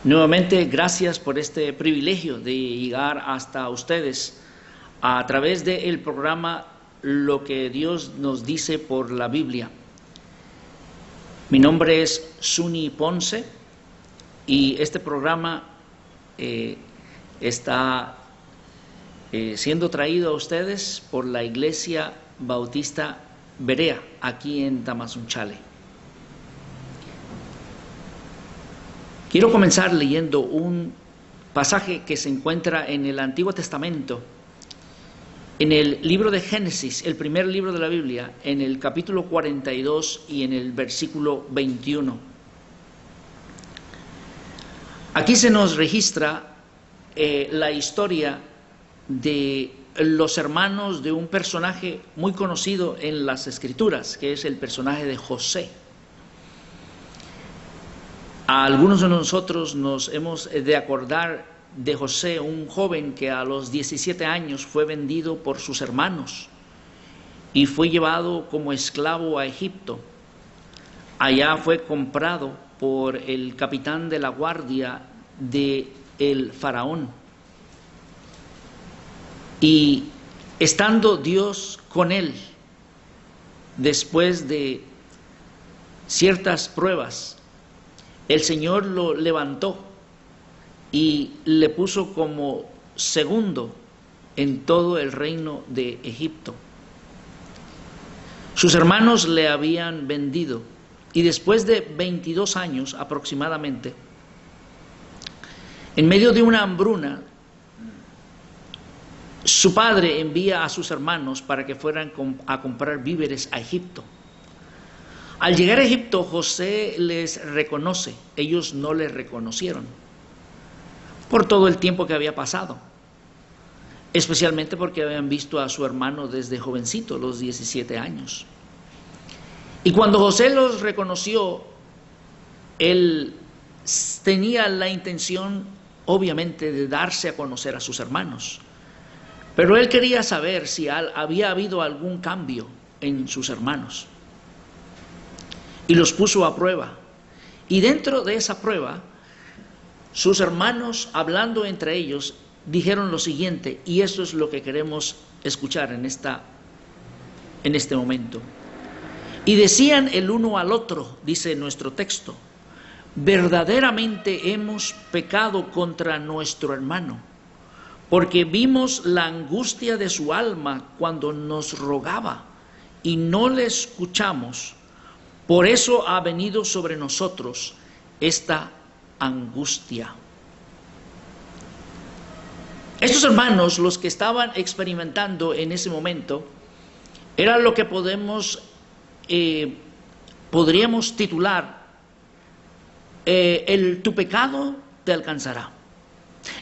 Nuevamente, gracias por este privilegio de llegar hasta ustedes a través del programa Lo que Dios nos dice por la Biblia. Mi nombre es Suni Ponce y este programa está siendo traído a ustedes por la Iglesia Bautista Berea, aquí en Tamazunchale. Quiero comenzar leyendo un pasaje que se encuentra en el Antiguo Testamento, en el libro de Génesis, el primer libro de la Biblia, en el capítulo 42 y en el versículo 21. Aquí se nos registra la historia de los hermanos de un personaje muy conocido en las Escrituras, que es el personaje de José. A algunos de nosotros nos hemos de acordar de José, un joven que a los 17 años fue vendido por sus hermanos y fue llevado como esclavo a Egipto. Allá fue comprado por el capitán de la guardia del faraón. Y estando Dios con él, después de ciertas pruebas, el Señor lo levantó y le puso como segundo en todo el reino de Egipto. Sus hermanos le habían vendido y después de 22 años aproximadamente, en medio de una hambruna, su padre envía a sus hermanos para que fueran a comprar víveres a Egipto. Al llegar a Egipto, José les reconoce. Ellos no le reconocieron por todo el tiempo que había pasado, especialmente porque habían visto a su hermano desde jovencito, los 17 años. Y cuando José los reconoció, él tenía la intención, obviamente, de darse a conocer a sus hermanos. Pero él quería saber si había habido algún cambio en sus hermanos. Y los puso a prueba. Y dentro de esa prueba, sus hermanos, hablando entre ellos, dijeron lo siguiente, y esto es lo que queremos escuchar en este momento. Y decían el uno al otro, dice nuestro texto, verdaderamente hemos pecado contra nuestro hermano, porque vimos la angustia de su alma cuando nos rogaba, y no le escuchamos. Por eso ha venido sobre nosotros esta angustia. Estos hermanos, los que estaban experimentando en ese momento, eran lo que podríamos titular tu pecado te alcanzará.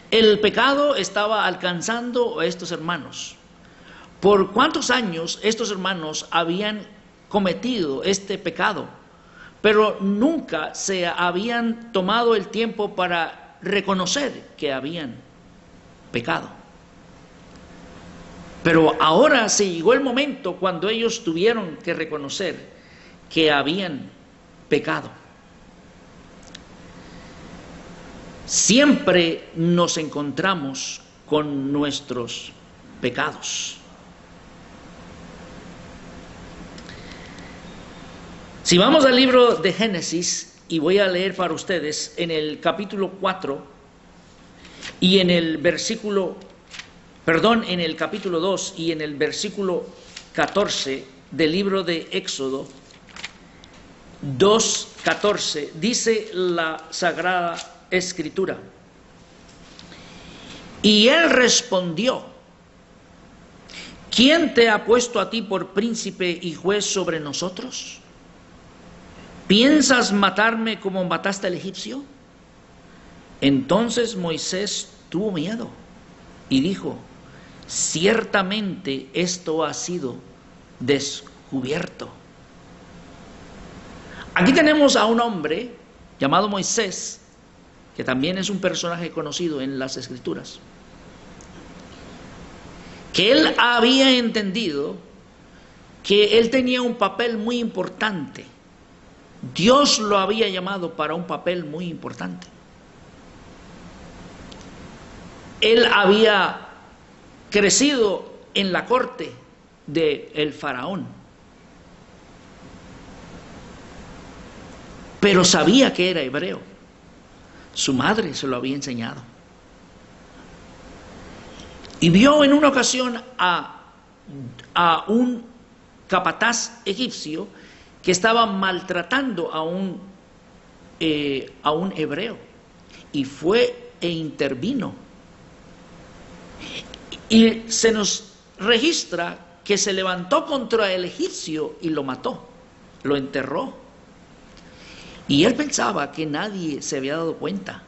El pecado estaba alcanzando a estos hermanos. ¿Por cuántos años estos hermanos habían cometido este pecado? Pero nunca se habían tomado el tiempo para reconocer que habían pecado. Pero ahora se llegó el momento cuando ellos tuvieron que reconocer que habían pecado. Siempre nos encontramos con nuestros pecados. Si vamos al libro de Génesis, y voy a leer para ustedes en el capítulo 4 y en el capítulo 2 y en el versículo 14 del libro de Éxodo 2:14, dice la Sagrada Escritura. Y él respondió: ¿quién te ha puesto a ti por príncipe y juez sobre nosotros? ¿Piensas matarme como mataste al egipcio? Entonces Moisés tuvo miedo y dijo: ciertamente esto ha sido descubierto. Aquí tenemos a un hombre llamado Moisés, que también es un personaje conocido en las Escrituras, que él había entendido que él tenía un papel muy importante. Dios lo había llamado para un papel muy importante. Él había crecido en la corte del faraón, pero sabía que era hebreo. Su madre se lo había enseñado. Y vio en una ocasión a un capataz egipcio que estaba maltratando a un hebreo, y fue e intervino. Y se nos registra que se levantó contra el egipcio y lo mató, lo enterró. Y él pensaba que nadie se había dado cuenta.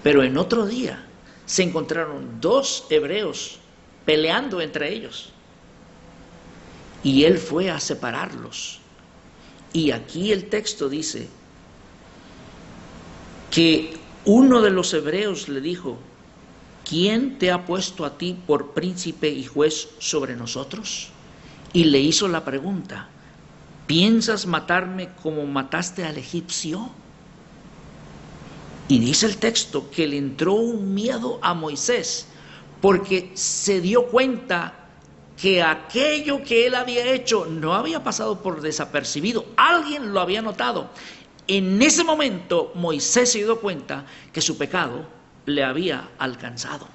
Pero en otro día se encontraron dos hebreos peleando entre ellos. Y él fue a separarlos. Y aquí el texto dice que uno de los hebreos le dijo: ¿quién te ha puesto a ti por príncipe y juez sobre nosotros? Y le hizo la pregunta: ¿piensas matarme como mataste al egipcio? Y dice el texto que le entró un miedo a Moisés, porque se dio cuenta que aquello que él había hecho no había pasado por desapercibido. Alguien lo había notado. En ese momento Moisés se dio cuenta que su pecado le había alcanzado.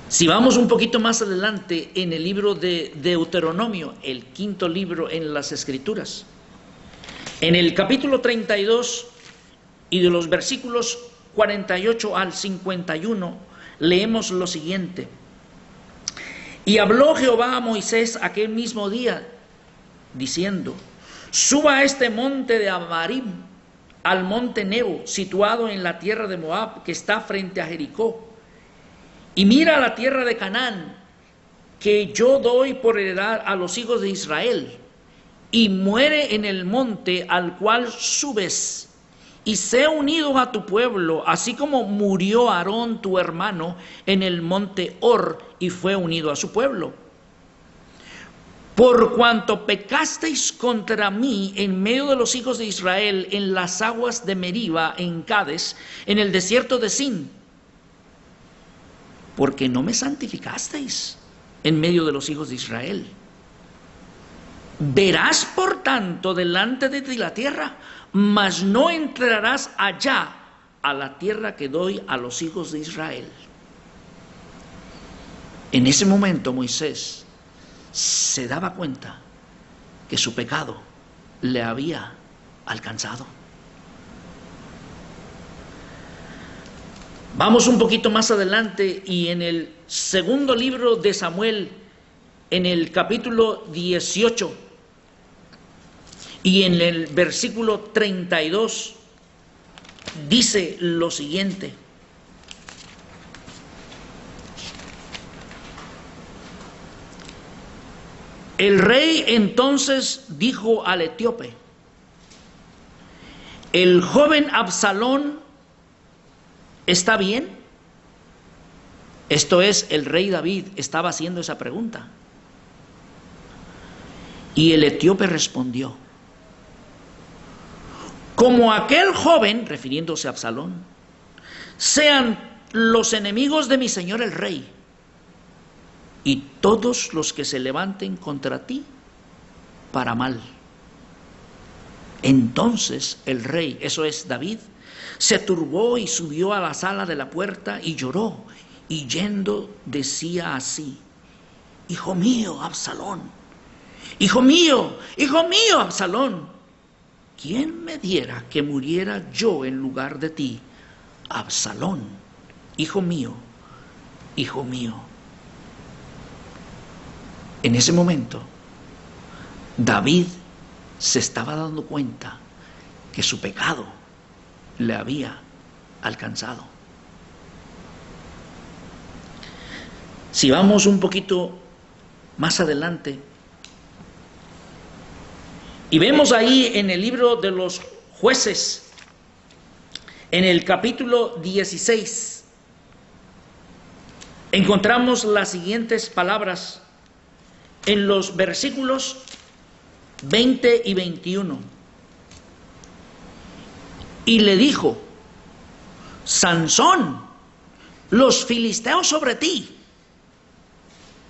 Si vamos un poquito más adelante en el libro de Deuteronomio, el quinto libro en las Escrituras, en el capítulo 32 y de los versículos 48 al 51, leemos lo siguiente: y habló Jehová a Moisés aquel mismo día, diciendo: suba a este monte de Abarim, al monte Nebo, situado en la tierra de Moab, que está frente a Jericó, y mira la tierra de Canaán, que yo doy por heredad a los hijos de Israel, y muere en el monte al cual subes, y sé unido a tu pueblo, así como murió Aarón tu hermano en el monte Hor, y fue unido a su pueblo. Por cuanto pecasteis contra mí en medio de los hijos de Israel, en las aguas de Meriba, en Cades, en el desierto de Sin, porque no me santificasteis en medio de los hijos de Israel. Verás por tanto delante de ti la tierra, mas no entrarás allá a la tierra que doy a los hijos de Israel. En ese momento Moisés se daba cuenta que su pecado le había alcanzado. Vamos un poquito más adelante y en el segundo libro de Samuel, en el capítulo 18 y en el versículo 32, dice lo siguiente: el rey entonces dijo al etíope: ¿el joven Absalón está bien? Esto es, el rey David estaba haciendo esa pregunta. Y el etíope respondió: como aquel joven, refiriéndose a Absalón, sean los enemigos de mi señor el rey, y todos los que se levanten contra ti para mal. Entonces el rey, eso es David, se turbó y subió a la sala de la puerta y lloró, y yendo decía así: hijo mío, Absalón, hijo mío, Absalón, ¿quién me diera que muriera yo en lugar de ti, Absalón, hijo mío, hijo mío? En ese momento, David se estaba dando cuenta que su pecado le había alcanzado. Si vamos un poquito más adelante y vemos ahí en el libro de los Jueces, en el capítulo 16, encontramos las siguientes palabras en los versículos 20 y 21. y le dijo: Sansón, los filisteos sobre ti.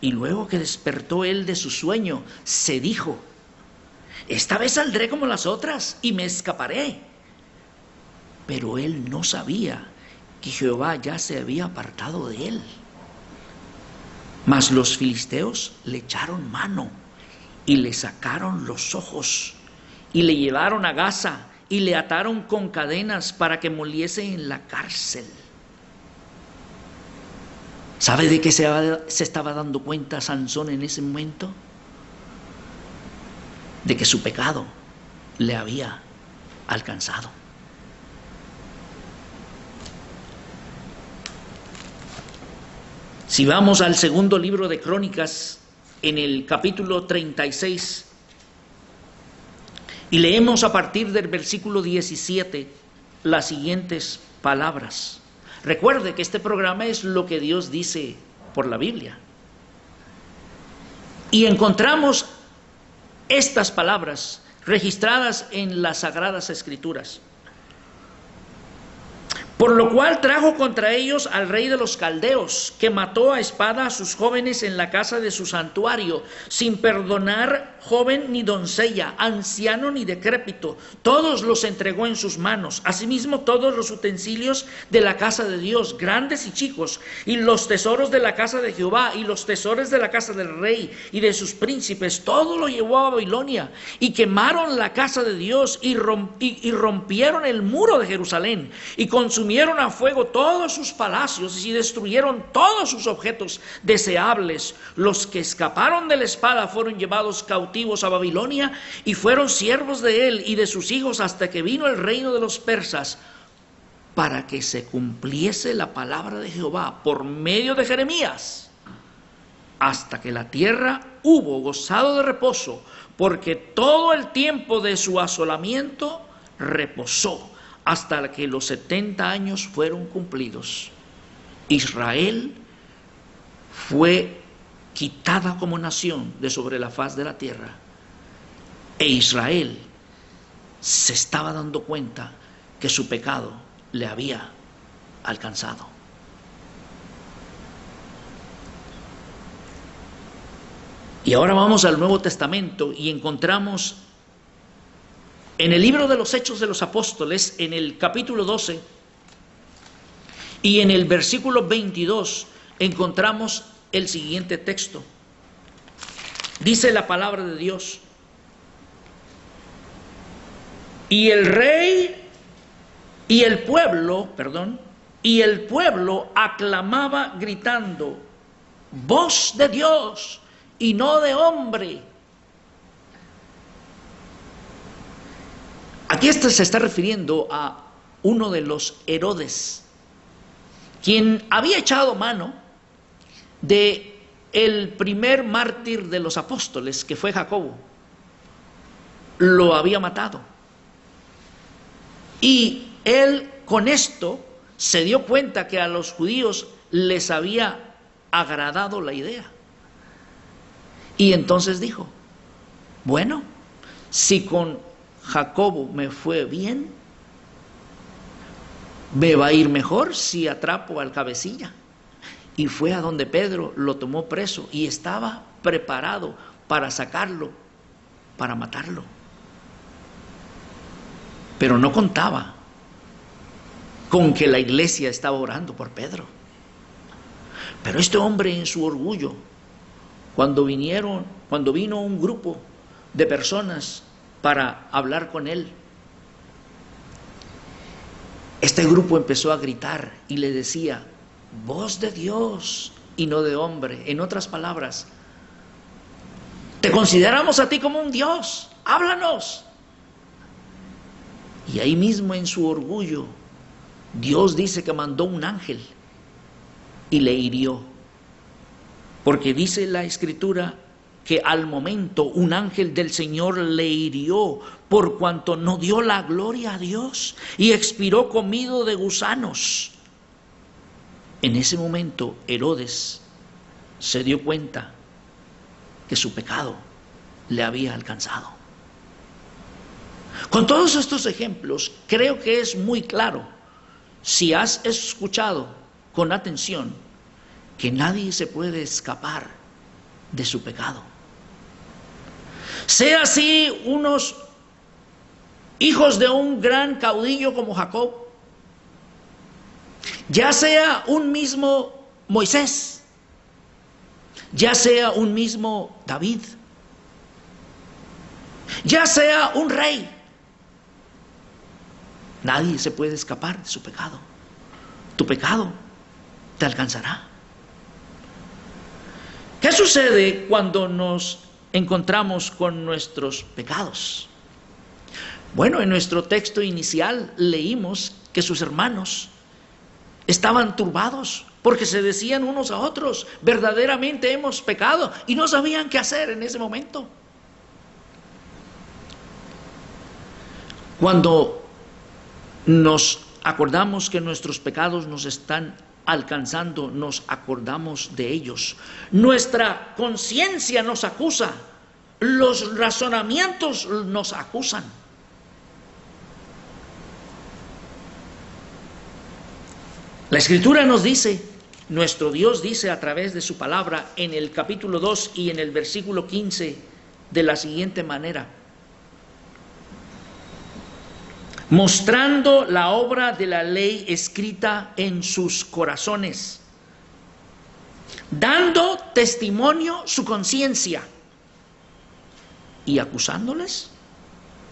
Y luego que despertó él de su sueño, se dijo: esta vez saldré como las otras y me escaparé. Pero él no sabía que Jehová ya se había apartado de él. Mas los filisteos le echaron mano y le sacaron los ojos y le llevaron a Gaza y le ataron con cadenas para que moliese en la cárcel. ¿Sabe de qué se estaba dando cuenta Sansón en ese momento? De que su pecado le había alcanzado. Si vamos al segundo libro de Crónicas, en el capítulo 36, y leemos a partir del versículo 17 las siguientes palabras. Recuerde que este programa es lo que Dios dice por la Biblia. Y encontramos estas palabras registradas en las Sagradas Escrituras. Por lo cual trajo contra ellos al rey de los caldeos, que mató a espada a sus jóvenes en la casa de su santuario, sin perdonar joven ni doncella, anciano ni decrépito. Todos los entregó en sus manos, asimismo todos los utensilios de la casa de Dios, grandes y chicos, y los tesoros de la casa de Jehová, y los tesoros de la casa del rey y de sus príncipes. Todo lo llevó a Babilonia, y quemaron la casa de Dios, y rompieron el muro de Jerusalén, y consumieron a fuego todos sus palacios y destruyeron todos sus objetos deseables. Los que escaparon de la espada fueron llevados cautivos a Babilonia y fueron siervos de él y de sus hijos hasta que vino el reino de los persas, para que se cumpliese la palabra de Jehová por medio de Jeremías, hasta que la tierra hubo gozado de reposo, porque todo el tiempo de su asolamiento reposó, hasta que los 70 años fueron cumplidos. Israel fue quitada como nación de sobre la faz de la tierra. E Israel se estaba dando cuenta que su pecado le había alcanzado. Y ahora vamos al Nuevo Testamento y encontramos en el libro de los Hechos de los Apóstoles, en el capítulo 12 y en el versículo 22, encontramos el siguiente texto. Dice la palabra de Dios: y el rey y el pueblo aclamaba gritando: voz de Dios y no de hombre. Aquí se está refiriendo a uno de los Herodes, quien había echado mano de el primer mártir de los apóstoles, que fue Jacobo. Lo había matado. Y él con esto se dio cuenta que a los judíos les había agradado la idea. Y entonces dijo: bueno, si con Jacobo me fue bien, me va a ir mejor si atrapo al cabecilla. Y fue a donde Pedro, lo tomó preso y estaba preparado para sacarlo, para matarlo. Pero no contaba con que la iglesia estaba orando por Pedro. Pero este hombre, en su orgullo, cuando vino un grupo de personas para hablar con él, este grupo empezó a gritar y le decía: voz de Dios y no de hombre. En otras palabras, te consideramos a ti como un Dios, háblanos. Y ahí mismo, en su orgullo, Dios dice que mandó un ángel y le hirió, porque dice la Escritura que al momento un ángel del Señor le hirió, por cuanto no dio la gloria a Dios, y expiró comido de gusanos. En ese momento Herodes se dio cuenta que su pecado le había alcanzado. Con todos estos ejemplos, creo que es muy claro, si has escuchado con atención, que nadie se puede escapar de su pecado. Sea así unos hijos de un gran caudillo como Jacob, ya sea un mismo Moisés, ya sea un mismo David, ya sea un rey, nadie se puede escapar de su pecado. Tu pecado te alcanzará. ¿Qué sucede cuando nos encontramos con nuestros pecados? Bueno, en nuestro texto inicial leímos que sus hermanos estaban turbados porque se decían unos a otros, verdaderamente hemos pecado, y no sabían qué hacer en ese momento. Cuando nos acordamos que nuestros pecados nos están alcanzando, nos acordamos de ellos. Nuestra conciencia nos acusa, los razonamientos nos acusan. La Escritura nos dice, nuestro Dios dice a través de su palabra en el capítulo 2 y en el versículo 15 de la siguiente manera: mostrando la obra de la ley escrita en sus corazones, dando testimonio su conciencia y acusándoles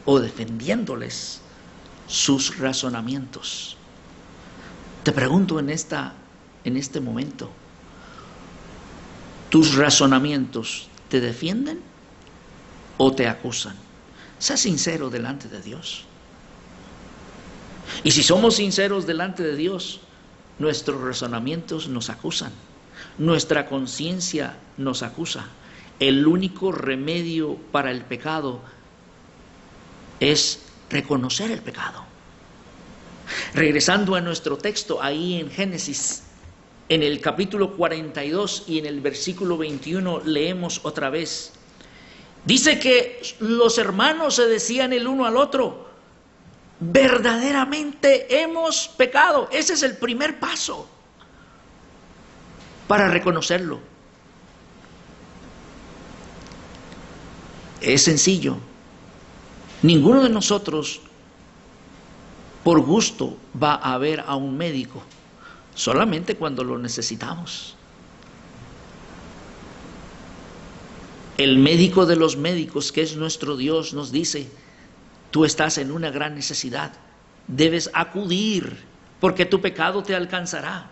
o defendiéndoles sus razonamientos. Te pregunto en este momento, ¿tus razonamientos te defienden o te acusan? Sé sincero delante de Dios. Y si somos sinceros delante de Dios, nuestros razonamientos nos acusan, nuestra conciencia nos acusa. El único remedio para el pecado es reconocer el pecado. Regresando a nuestro texto, ahí en Génesis, en el capítulo 42 y en el versículo 21, leemos otra vez. Dice que los hermanos se decían el uno al otro, verdaderamente hemos pecado. Ese es el primer paso para reconocerlo. Es sencillo. Ninguno de nosotros por gusto va a ver a un médico, solamente cuando lo necesitamos. El médico de los médicos, que es nuestro Dios, nos dice: tú estás en una gran necesidad, debes acudir, porque tu pecado te alcanzará.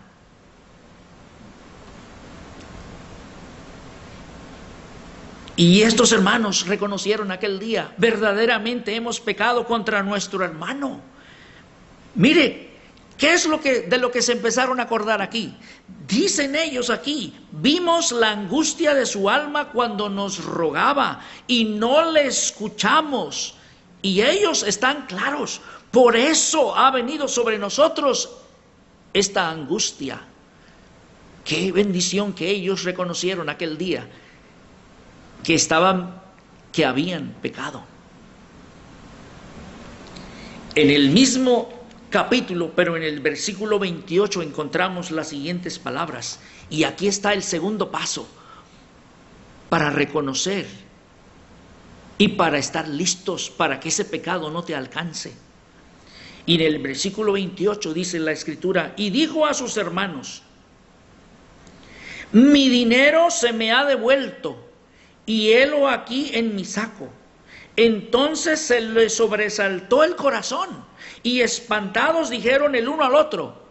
Y estos hermanos reconocieron aquel día, verdaderamente hemos pecado contra nuestro hermano. Mire, ¿qué es de lo que se empezaron a acordar aquí? Dicen ellos aquí: vimos la angustia de su alma cuando nos rogaba y no le escuchamos. Y ellos están claros, por eso ha venido sobre nosotros esta angustia. Qué bendición que ellos reconocieron aquel día que habían pecado. En el mismo capítulo, pero en el versículo 28 encontramos las siguientes palabras, y aquí está el segundo paso para reconocer y para estar listos para que ese pecado no te alcance. Y en el versículo 28 dice la Escritura: y dijo a sus hermanos: mi dinero se me ha devuelto, y helo aquí en mi saco. Entonces se le sobresaltó el corazón, y espantados dijeron el uno al otro.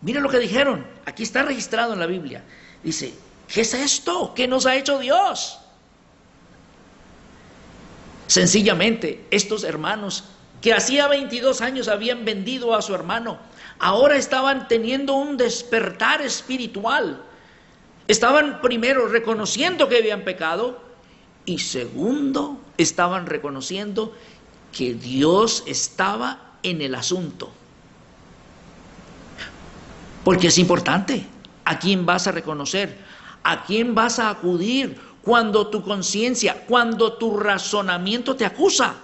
Mire lo que dijeron, aquí está registrado en la Biblia. Dice: ¿qué es esto? ¿Qué nos ha hecho Dios? Sencillamente, estos hermanos que hacía 22 años habían vendido a su hermano, ahora estaban teniendo un despertar espiritual. Estaban primero reconociendo que habían pecado, y segundo, estaban reconociendo que Dios estaba en el asunto. Porque es importante, ¿a quién vas a reconocer? ¿A quién vas a acudir cuando tu conciencia, cuando tu razonamiento te acusa?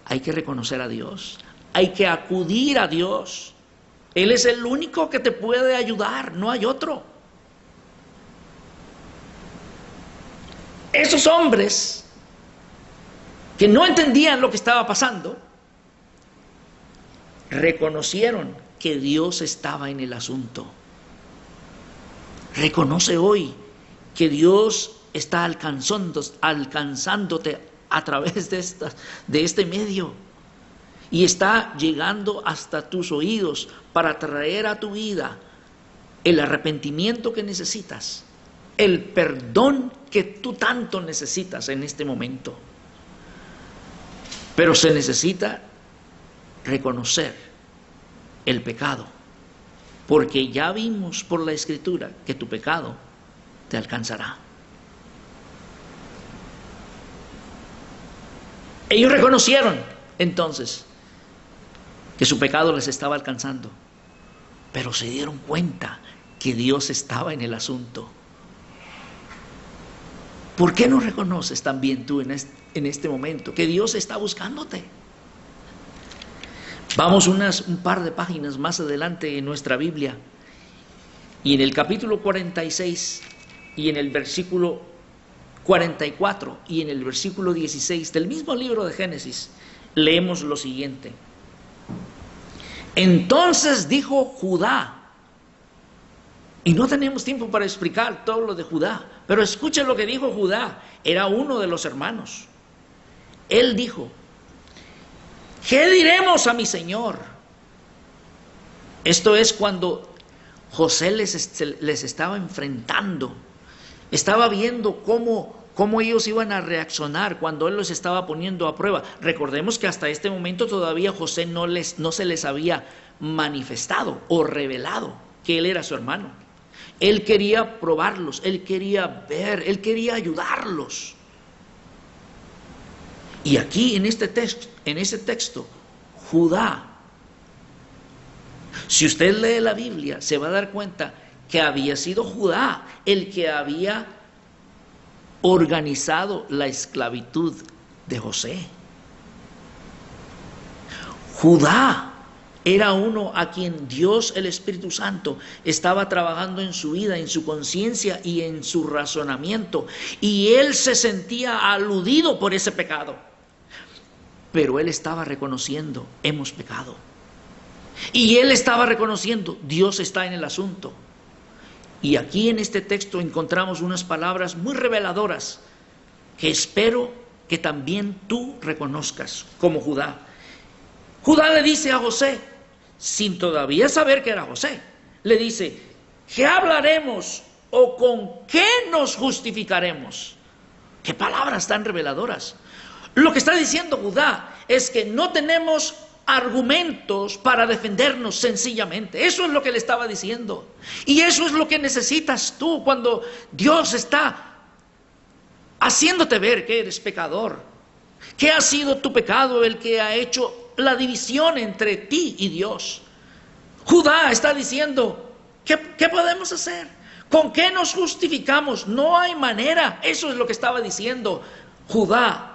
hay que reconocer a Dios, hay que acudir a Dios. Él es el único que te puede ayudar, no hay otro. Esos hombres que no entendían lo que estaba pasando, reconocieron que Dios estaba en el asunto. Reconoce hoy que Dios está alcanzándote a través de este medio y está llegando hasta tus oídos para traer a tu vida el arrepentimiento que necesitas, el perdón que tú tanto necesitas en este momento. Pero se necesita reconocer el pecado, porque ya vimos por la Escritura que tu pecado te alcanzará. Ellos reconocieron entonces que su pecado les estaba alcanzando, pero se dieron cuenta que Dios estaba en el asunto. ¿Por qué no reconoces también tú en este momento que Dios está buscándote? Vamos un par de páginas más adelante en nuestra Biblia, y en el capítulo 46 y en el versículo 44 y en el versículo 16 del mismo libro de Génesis, leemos lo siguiente. Entonces dijo Judá, y no tenemos tiempo para explicar todo lo de Judá, pero escuchen lo que dijo Judá, era uno de los hermanos. Él dijo, ¿qué diremos a mi señor? Esto es cuando José les estaba enfrentando, estaba viendo cómo ellos iban a reaccionar cuando él los estaba poniendo a prueba. Recordemos que hasta este momento todavía José no se les había manifestado o revelado que él era su hermano. Él quería probarlos, él quería ver, él quería ayudarlos. Y aquí en ese texto, Judá, si usted lee la Biblia, se va a dar cuenta que había sido Judá el que había organizado la esclavitud de José. Judá era uno a quien Dios, el Espíritu Santo, estaba trabajando en su vida, en su conciencia y en su razonamiento. Y él se sentía aludido por ese pecado. Pero él estaba reconociendo, hemos pecado. Y él estaba reconociendo, Dios está en el asunto. Y aquí en este texto encontramos unas palabras muy reveladoras que espero que también tú reconozcas como Judá. Judá le dice a José, sin todavía saber que era José, le dice, ¿qué hablaremos o con qué nos justificaremos? Qué palabras tan reveladoras. Lo que está diciendo Judá es que no tenemos argumentos para defendernos sencillamente. Eso es lo que le estaba diciendo. Y eso es lo que necesitas tú cuando Dios está haciéndote ver que eres pecador. Que ha sido tu pecado el que ha hecho la división entre ti y Dios. Judá está diciendo, ¿qué podemos hacer? ¿Con qué nos justificamos? No hay manera. Eso es lo que estaba diciendo Judá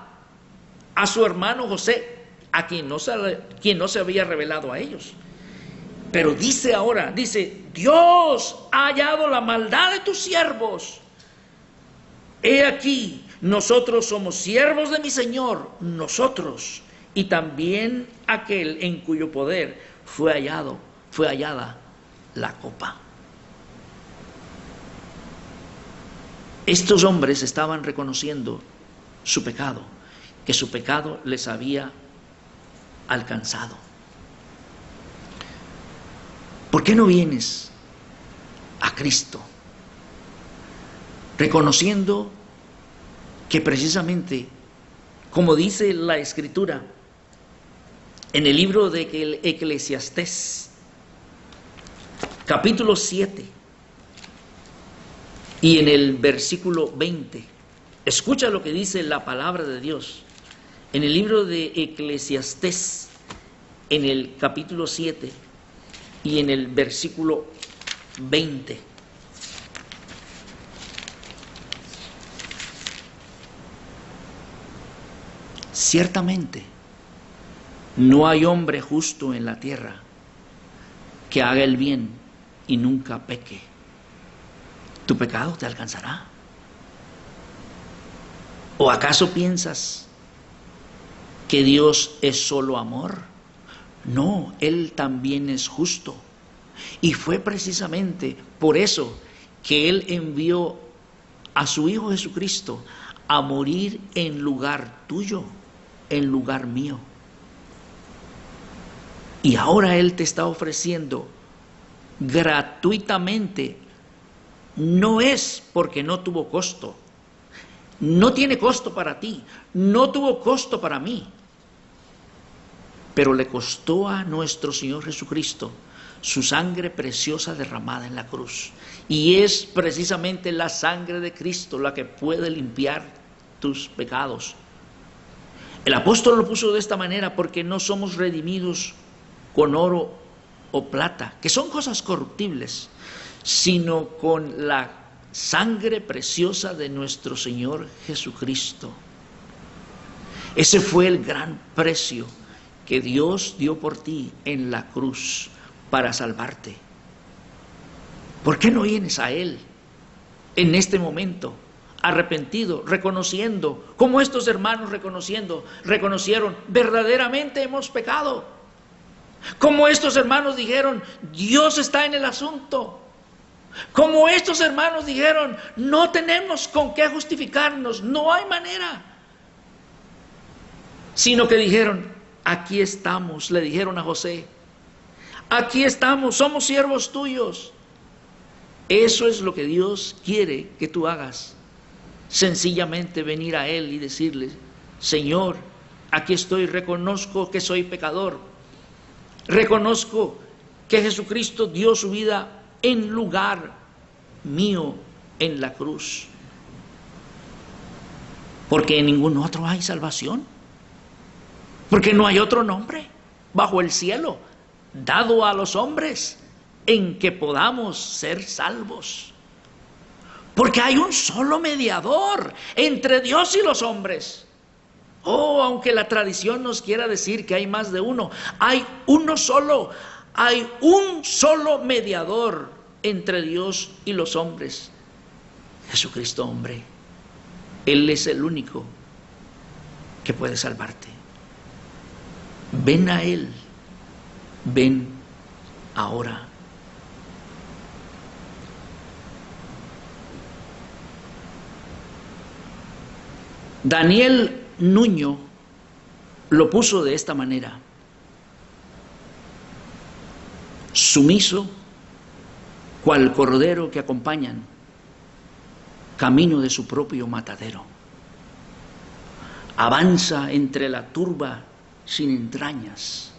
a su hermano José, a quien no se había revelado a ellos. Pero dice ahora, Dios ha hallado la maldad de tus siervos. He aquí, nosotros somos siervos de mi Señor, nosotros, y también aquel en cuyo poder fue hallada la copa. Estos hombres estaban reconociendo su pecado, que su pecado les había alcanzado. ¿Por qué no vienes a Cristo? Reconociendo que precisamente, como dice la Escritura, en el libro de Eclesiastés, capítulo 7, y en el versículo 20, escucha lo que dice la palabra de Dios. En el libro de Eclesiastés, en el capítulo 7 y en el versículo 20. Ciertamente, No hay hombre justo en la tierra que haga el bien y nunca peque. Tu pecado te alcanzará. ¿O acaso piensas que Dios es solo amor? No, Él también es justo. Y fue precisamente por eso que Él envió a su Hijo Jesucristo a morir en lugar tuyo, en lugar mío. Y ahora Él te está ofreciendo gratuitamente. No es porque no tuvo costo. No tiene costo para ti. No tuvo costo para mí. Pero le costó a nuestro Señor Jesucristo su sangre preciosa derramada en la cruz. Y es precisamente la sangre de Cristo la que puede limpiar tus pecados. El apóstol lo puso de esta manera porque no somos redimidos con oro o plata, que son cosas corruptibles, sino con la sangre preciosa de nuestro Señor Jesucristo. Ese fue el gran precio que Dios dio por ti en la cruz para salvarte. ¿Por qué no vienes a Él en este momento, arrepentido, reconociendo, como estos hermanos reconocieron, verdaderamente hemos pecado? Como estos hermanos dijeron, Dios está en el asunto. Como estos hermanos dijeron, no tenemos con qué justificarnos, no hay manera. Sino que dijeron, aquí estamos, le dijeron a José, aquí estamos, somos siervos tuyos. Eso es lo que Dios quiere que tú hagas. Sencillamente venir a Él y decirle, Señor, aquí estoy, reconozco que soy pecador. Reconozco que Jesucristo dio su vida en lugar mío en la cruz. Porque en ningún otro hay salvación. Porque no hay otro nombre bajo el cielo dado a los hombres en que podamos ser salvos. Porque hay un solo mediador entre Dios y los hombres. Oh, aunque la tradición nos quiera decir que hay más de uno, hay uno solo, hay un solo mediador entre Dios y los hombres, Jesucristo hombre. Él es el único que puede salvarte. Ven a Él, ven ahora. Daniel Nuño lo puso de esta manera: sumiso, cual cordero que acompañan, camino de su propio matadero. Avanza entre la turba sin entrañas,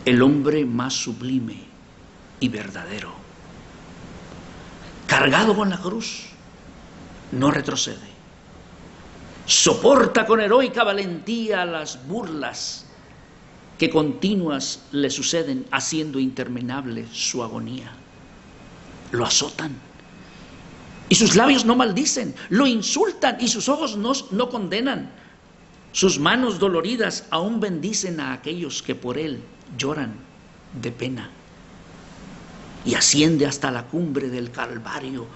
el hombre más sublime y verdadero. Cargado con la cruz, no retrocede. Soporta con heroica valentía las burlas que continuas le suceden, haciendo interminable su agonía. Lo azotan y sus labios no maldicen, lo insultan y sus ojos no condenan. Sus manos doloridas aún bendicen a aquellos que por él lloran de pena. Y asciende hasta la cumbre del Calvario,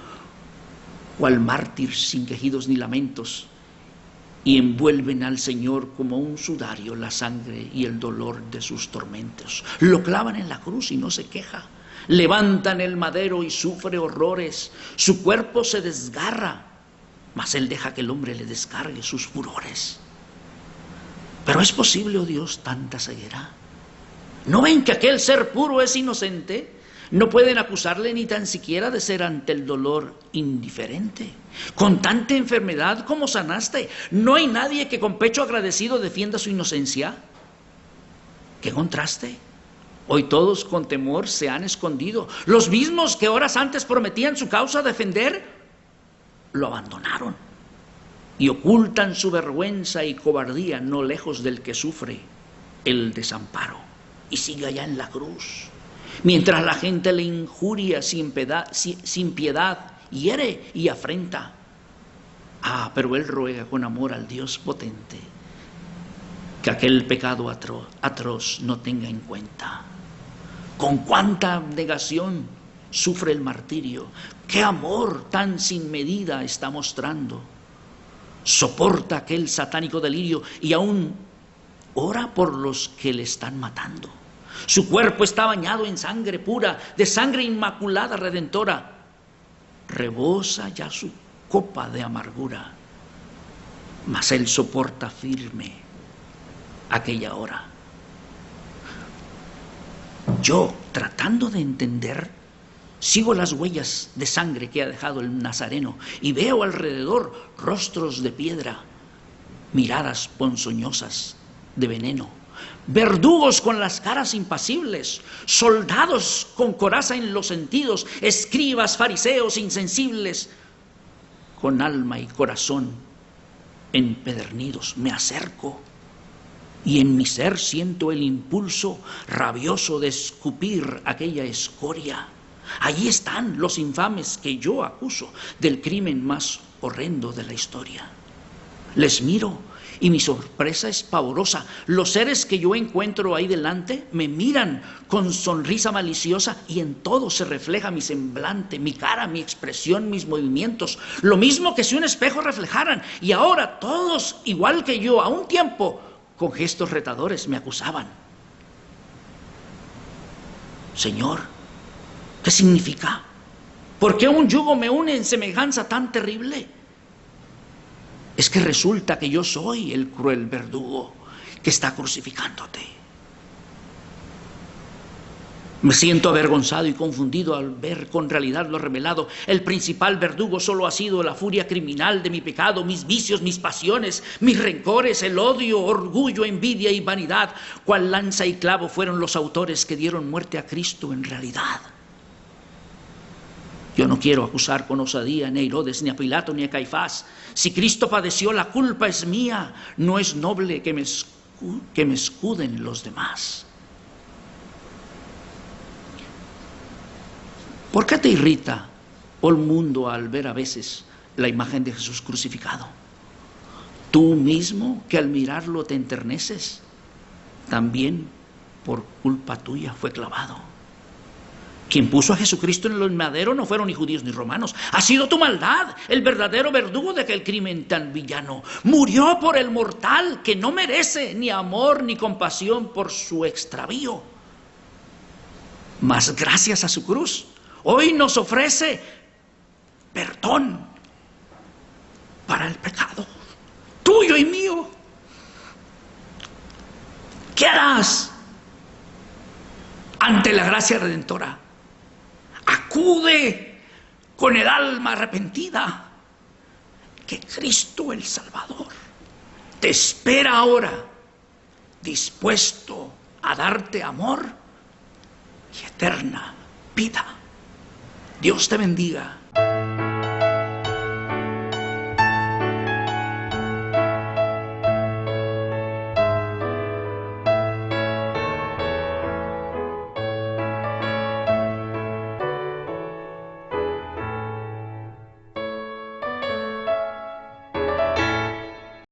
cual mártir sin quejidos ni lamentos, y envuelven al Señor como un sudario la sangre y el dolor de sus tormentos. Lo clavan en la cruz y no se queja. Levantan el madero y sufre horrores. Su cuerpo se desgarra, mas Él deja que el hombre le descargue sus furores. Pero ¿es posible, oh Dios, tanta ceguera? ¿No ven que aquel ser puro es inocente? No pueden acusarle ni tan siquiera de ser ante el dolor indiferente. Con tanta enfermedad, ¿cómo sanaste? ¿No hay nadie que con pecho agradecido defienda su inocencia? ¿Qué contraste? Hoy todos con temor se han escondido. Los mismos que horas antes prometían su causa defender, lo abandonaron y ocultan su vergüenza y cobardía no lejos del que sufre el desamparo y sigue allá en la cruz. Mientras la gente le injuria sin piedad, hiere y afrenta. Pero Él ruega con amor al Dios potente que aquel pecado atroz no tenga en cuenta. Con cuánta abnegación sufre el martirio, qué amor tan sin medida está mostrando. Soporta aquel satánico delirio y aún ora por los que le están matando. Su cuerpo está bañado en sangre pura, de sangre inmaculada redentora. Rebosa ya su copa de amargura, mas él soporta firme aquella hora. Yo, tratando de entender, sigo las huellas de sangre que ha dejado el Nazareno y veo alrededor rostros de piedra, miradas ponzoñosas de veneno, verdugos con las caras impasibles, soldados con coraza en los sentidos, escribas, fariseos insensibles, con alma y corazón empedernidos. Me acerco y en mi ser siento el impulso rabioso de escupir aquella escoria. Allí están los infames que yo acuso del crimen más horrendo de la historia. Les miro y mi sorpresa es pavorosa. Los seres que yo encuentro ahí delante me miran con sonrisa maliciosa y en todo se refleja mi semblante, mi cara, mi expresión, mis movimientos, lo mismo que si un espejo reflejaran. Y ahora todos, igual que yo, a un tiempo, con gestos retadores me acusaban. Señor, ¿qué significa? ¿Por qué un yugo me une en semejanza tan terrible? Es que resulta que yo soy el cruel verdugo que está crucificándote. Me siento avergonzado y confundido al ver con realidad lo revelado. El principal verdugo solo ha sido la furia criminal de mi pecado, mis vicios, mis pasiones, mis rencores, el odio, orgullo, envidia y vanidad. Cual lanza y clavo fueron los autores que dieron muerte a Cristo en realidad. Yo no quiero acusar con osadía ni a Herodes, ni a Pilato, ni a Caifás. Si Cristo padeció, la culpa es mía. No es noble que me escuden los demás. ¿Por qué te irrita, oh mundo, al ver a veces la imagen de Jesús crucificado? Tú mismo, que al mirarlo te enterneces, también por culpa tuya fue clavado. Quien puso a Jesucristo en el madero no fueron ni judíos ni romanos. Ha sido tu maldad, el verdadero verdugo de aquel crimen tan villano. Murió por el mortal que no merece ni amor ni compasión por su extravío. Mas gracias a su cruz, hoy nos ofrece perdón para el pecado tuyo y mío. ¿Qué harás ante la gracia redentora? Acude con el alma arrepentida, que Cristo el Salvador te espera ahora, dispuesto a darte amor y eterna vida. Dios te bendiga.